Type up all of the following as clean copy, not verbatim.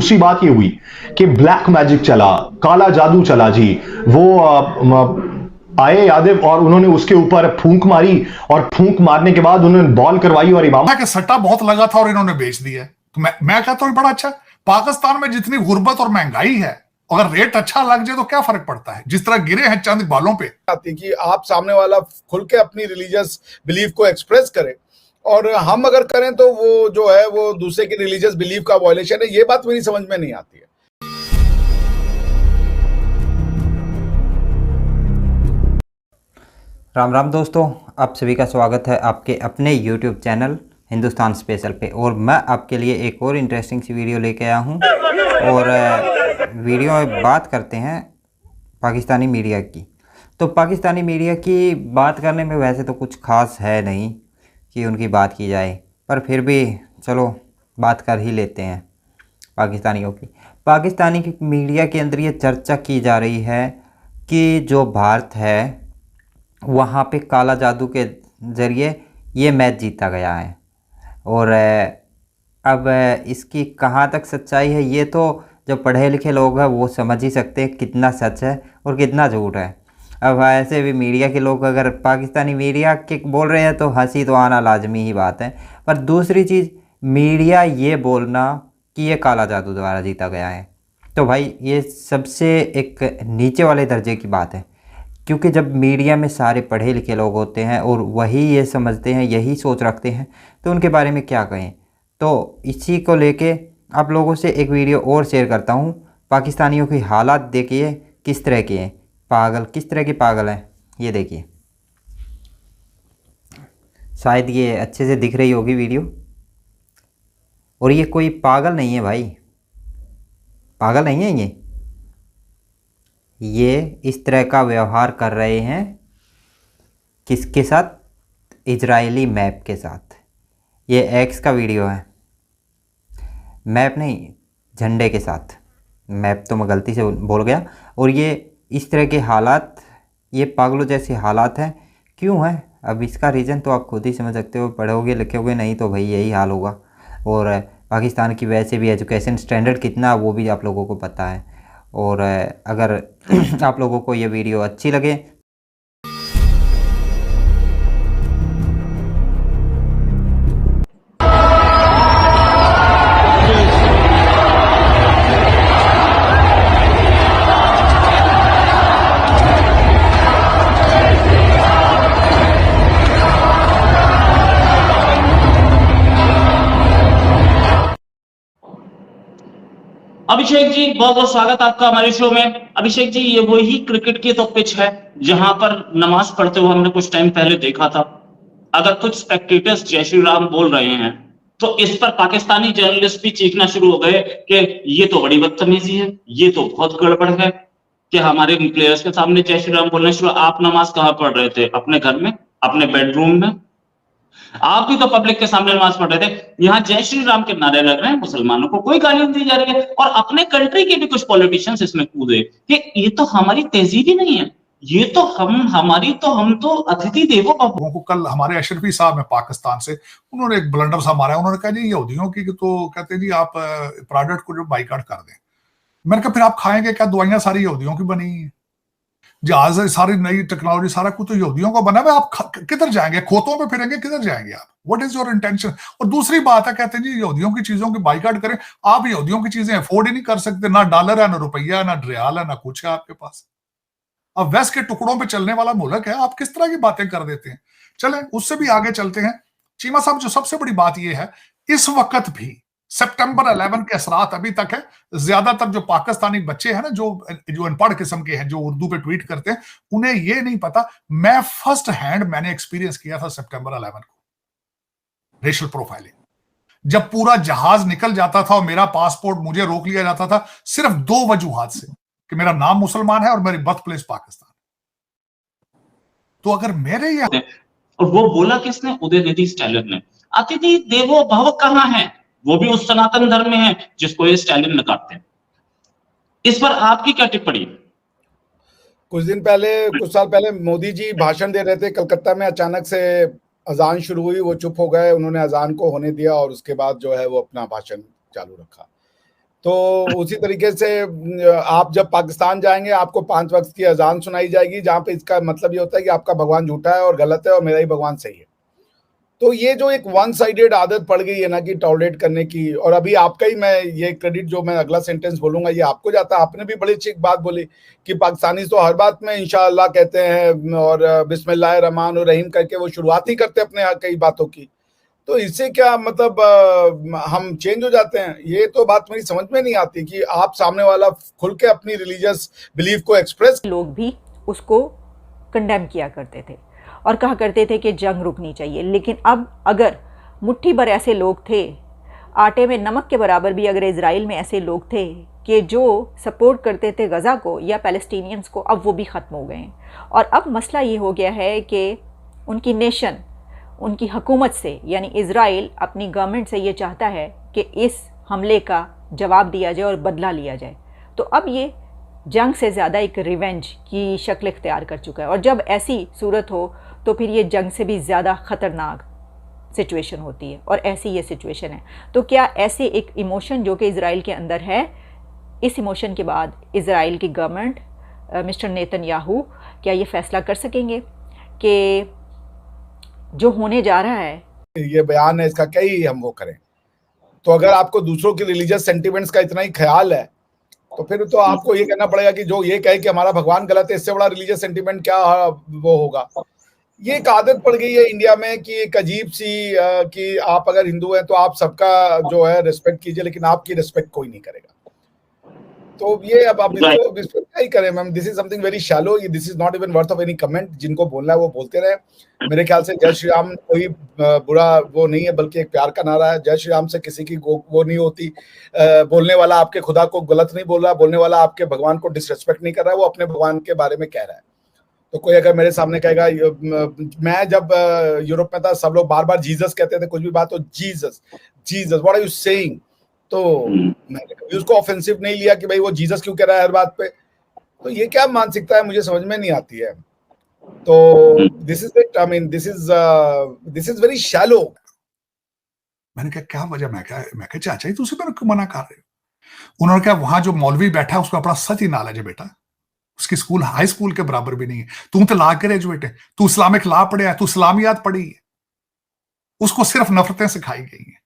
दूसरी बात ये हुई कि ब्लैक मैजिक चला, काला जादू चला जी। वो आए यादव और उन्होंने उसके ऊपर फूंक मारी और फूंक मारने के बाद उन्होंने बॉल करवाई और इमाम के सट्टा बहुत लगा था और इन्होंने बेच दिया। तो मैं कहता हूं बड़ा अच्छा। पाकिस्तान में जितनी गुर्बत और महंगाई है, अगर रेट अच्छा लग जाए तो क्या फर्क पड़ता है। जिस तरह गिरे हैं चंद बालों पे आती कि आप सामने वाला खुल के अपनी रिलीजियस बिलीफ को एक्सप्रेस करे, और हम अगर करें तो वो जो है वो दूसरे की रिलीजियस बिलीफ का वायलेशन है। ये बात मेरी समझ में नहीं आती है। राम राम दोस्तों, आप सभी का स्वागत है आपके अपने YouTube चैनल हिंदुस्तान स्पेशल पे। और मैं आपके लिए एक और इंटरेस्टिंग सी वीडियो लेके आया हूँ। और वीडियो में बात करते हैं पाकिस्तानी मीडिया की। तो पाकिस्तानी मीडिया की बात करने में वैसे तो कुछ खास है नहीं कि उनकी बात की जाए, पर फिर भी चलो बात कर ही लेते हैं पाकिस्तानियों की। पाकिस्तानी मीडिया के अंदर ये चर्चा की जा रही है कि जो भारत है वहाँ पे काला जादू के ज़रिए ये मैच जीता गया है। और अब इसकी कहाँ तक सच्चाई है ये तो जो पढ़े लिखे लोग हैं वो समझ ही सकते हैं कितना सच है और कितना झूठ है। अब ऐसे भी मीडिया के लोग अगर पाकिस्तानी मीडिया के बोल रहे हैं तो हंसी तो आना लाजमी ही बात है। पर दूसरी चीज़, मीडिया ये बोलना कि ये काला जादू द्वारा जीता गया है, तो भाई ये सबसे एक नीचे वाले दर्जे की बात है। क्योंकि जब मीडिया में सारे पढ़े लिखे लोग होते हैं और वही ये समझते हैं, यही सोच रखते हैं, तो उनके बारे में क्या कहें। तो इसी को लेके आप लोगों से एक वीडियो और शेयर करता हूँ। पाकिस्तानियों की हालात देखिए किस तरह के हैं, पागल किस तरह के पागल हैं। ये देखिए, शायद ये अच्छे से दिख रही होगी वीडियो। और ये कोई पागल नहीं है भाई, पागल नहीं है ये इस तरह का व्यवहार कर रहे हैं किसके साथ? इजरायली मैप के साथ। ये एक्स का वीडियो है, मैप नहीं झंडे के साथ। मैप तो मैं गलती से बोल गया। और ये इस तरह के हालात, ये पागलों जैसे हालात हैं। क्यों है? अब इसका रीज़न तो आप खुद ही समझ सकते हो, पढ़ोगे लिखोगे नहीं तो भाई यही हाल होगा। और पाकिस्तान की वैसे भी एजुकेशन स्टैंडर्ड कितना वो भी आप लोगों को पता है। और अगर आप लोगों को ये वीडियो अच्छी लगे अभिषेक जी, बहुत बहुत स्वागत आपका हमारे शो में। अभिषेक जी, ये वही क्रिकेट की तो पिच है जहां पर नमाज पढ़ते हुए हमने कुछ टाइम पहले देखा था। अगर कुछ स्पेक्टेटर्स जय श्री राम बोल रहे हैं तो इस पर पाकिस्तानी जर्नलिस्ट भी चीखना शुरू हो गए कि ये तो बड़ी बदतमीजी है, ये तो बहुत गड़बड़ है कि हमारे प्लेयर्स के सामने जय श्री राम बोलने शुरू। आप नमाज कहां पढ़ रहे थे? अपने घर में, अपने बेडरूम में? आप भी तो पब्लिक के सामने नमाज पढ़ रहे थे। यहाँ जय श्री राम के नारे लग रहे हैं, मुसलमानों को कोई गालियां दी जा रही है। और अपने कंट्री के भी कुछ पॉलिटिशियंस इसमें कूदे कि ये तो हमारी तहजीब ही नहीं है, ये तो हम तो अतिथि देवो भव। को कल हमारे अशरफी साहब है पाकिस्तान से, उन्होंने एक ब्लंडर सा मारा। उन्होंने कहा जी यहूदियों की तो कहते हैं जी आप प्रोडक्ट को जो बाइकाट कर दें। मैंने कहा फिर आप खाएंगे क्या? दवाइयां सारी यहूदियों की बनी है, जहाज सारी नई टेक्नोलॉजी सारा कुछ तो यहूदियों को बना है। आप किधर जाएंगे? खोतों पे फिरेंगे? किधर जाएंगे आप? What is your intention? और दूसरी बात है, कहते हैं जी यहूदियों की चीजों की बाइकाट करें। आप यहूदियों की चीजें अफोर्ड ही नहीं कर सकते। ना डॉलर है, ना रुपया, ना रियाल है, ना कुछ है आपके पास। अब वेस्ट के टुकड़ों पे चलने वाला मुल्क है, आप किस तरह की बातें कर देते हैं। चलें उससे भी आगे चलते हैं। चीमा साहब, जो सबसे बड़ी बात यह है, इस वक्त भी सितंबर 11 के असरात अभी तक है। ज्यादातर जो पाकिस्तानी बच्चे हैं ना, जो अनपढ़ किस्म के हैं, जो उर्दू पे ट्वीट करते हैं, उन्हें ये नहीं पता। मैं फर्स्ट हैंड मैंने एक्सपीरियंस किया था सितंबर 11 को। रेशियल प्रोफाइलिंग, जब पूरा जहाज निकल जाता था और मेरा पासपोर्ट मुझे रोक लिया जाता था सिर्फ 2 वजूहात से, कि मेरा नाम मुसलमान है और मेरी बर्थ प्लेस पाकिस्तान। तो अगर मेरे यहाँ, और वो बोला किसने? उदयनिधि स्टालिन ने। अतिथि देवो भव कहां है? वो भी उस सनातन धर्म में है जिसको ये स्टालिन नकारते हैं। इस पर आपकी क्या टिप्पणी? कुछ साल पहले मोदी जी भाषण दे रहे थे कलकत्ता में, अचानक से अजान शुरू हुई, वो चुप हो गए। उन्होंने अजान को होने दिया और उसके बाद जो है वो अपना भाषण चालू रखा। तो उसी तरीके से आप जब पाकिस्तान जाएंगे आपको 5 वक्त की अजान सुनाई जाएगी, जहां पे इसका मतलब ये होता है कि आपका भगवान झूठा है और गलत है और मेरा ही भगवान सही है। तो ये जो एक वन साइडेड आदत पड़ गई है ना कि टॉलरेट करने की, और अभी आपका ही मैं ये क्रेडिट जो मैं अगला सेंटेंस बोलूंगा ये आपको जाता है। आपने भी बड़ी अच्छी एक बात बोली कि पाकिस्तानी तो हर बात में इंशाअल्लाह कहते हैं और बिस्मिल्लाह रहमान रहीम करके वो शुरुआत ही करते हैं अपने कई बातों की। तो इससे क्या मतलब हम चेंज हो जाते हैं? ये तो बात मेरी समझ में नहीं आती कि आप सामने वाला खुल के अपनी रिलीजियस बिलीफ को एक्सप्रेस। लोग भी उसको कंडेम किया करते थे और कहा करते थे कि जंग रुकनी चाहिए। लेकिन अब अगर मुट्ठी भर ऐसे लोग थे, आटे में नमक के बराबर भी अगर इजराइल में ऐसे लोग थे कि जो सपोर्ट करते थे गज़ा को या पैलेस्टीनियंस को, अब वो भी ख़त्म हो गए हैं। और अब मसला ये हो गया है कि उनकी नेशन, उनकी हुकूमत से यानी इजराइल अपनी गवर्नमेंट से ये चाहता है कि इस हमले का जवाब दिया जाए और बदला लिया जाए। तो अब ये जंग से ज़्यादा एक रिवेंज की शक्ल इख्तियार कर चुका है। और जब ऐसी सूरत हो तो फिर ये जंग से भी ज़्यादा ख़तरनाक सिचुएशन होती है, और ऐसी ये सिचुएशन है। तो क्या ऐसे एक इमोशन जो कि इजराइल के अंदर है, इस इमोशन के बाद इजराइल की गवर्नमेंट मिस्टर नेतन्याहू क्या ये फ़ैसला कर सकेंगे कि जो होने जा रहा है, ये बयान है इसका क्या ही हम वो करें? तो अगर आपको दूसरों की रिलीजियस सेंटिमेंट्स का इतना ही ख्याल है तो फिर तो आपको ये कहना पड़ेगा कि जो ये कहे कि हमारा भगवान गलत है, इससे बड़ा रिलीजियस सेंटिमेंट क्या वो होगा। ये एक आदत पड़ गई है इंडिया में कि एक अजीब सी कि आप अगर हिंदू हैं तो आप सबका जो है रिस्पेक्ट कीजिए, लेकिन आपकी रिस्पेक्ट कोई नहीं करेगा। तो ये अब आप इसको क्या ही करें ma'am? This is something very shallow, this is not even worth of any comment. जिनको बोलना है वो बोलते रहे। मेरे ख्याल से जय श्री राम कोई बुरा वो नहीं है, बल्कि एक प्यार का नारा है। जय श्री राम से किसी की वो नहीं होती। बोलने वाला आपके खुदा को गलत नहीं बोल रहा, बोलने वाला आपके भगवान को डिसरिस्पेक्ट नहीं कर रहा है, वो अपने भगवान के बारे में कह रहा है। तो कोई अगर मेरे सामने कहेगा, मैं जब यूरोप में था सब लोग बार बार जीसस कहते थे, कुछ भी बात हो Jesus Jesus what are you saying, तो मैंने कभी उसको ऑफेंसिव नहीं लिया कि भाई वो जीसस क्यों कह रहा है हर बात पे। तो ये क्या मानसिकता है, मुझे समझ में नहीं आती है। तो this is it, I mean this is very shallow. मैंने कहा क्या वजह? मैं कहा चाचा जी तुझसे मैंने क्यों मना कर रहे हो? उन्होंने कहा वहां जो मौलवी बैठा है उसको अपना सच ही नॉलेज है बेटा, उसकी स्कूल हाई स्कूल के बराबर भी नहीं है। तू तो लॉ ग्रेजुएट है, तू इस्लामिक लॉ पढ़े है, तू इस्लामियात पढ़ी है। उसको सिर्फ नफरतें सिखाई गई हैं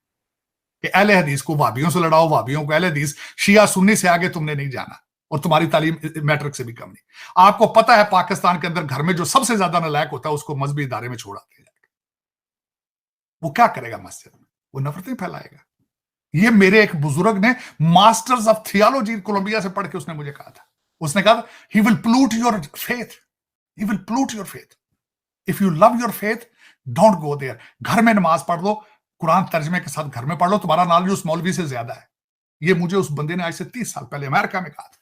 कि अहले हदीस को वाबियों से लड़ाओ, वाबियों को अहले हदीस, शिया सुन्नी से आगे तुमने नहीं जाना, और तुम्हारी तालीम मैट्रिक से भी कम नहीं। आपको पता है पाकिस्तान के अंदर घर में जो सबसे ज्यादा नालायक होता है उसको मजहबी इदारे में छोड़ दिया जाएगा। वो क्या करेगा मस्जिद में? वो नफरतें फैलाएगा। ये मेरे एक बुजुर्ग ने मास्टर्स ऑफ थियोलॉजी कोलंबिया से पढ़ के उसने मुझे कहा था। उसने कहा he will pollute your faith, he will pollute your faith. If you love your faith don't go there. घर में नमाज पढ़ लो, कुरान तर्जमे के साथ घर में पढ़ लो, तुम्हारा नॉलेज उस मौलवी से ज्यादा है। ये मुझे उस बंदे ने आज से 30 साल पहले अमेरिका में कहा था।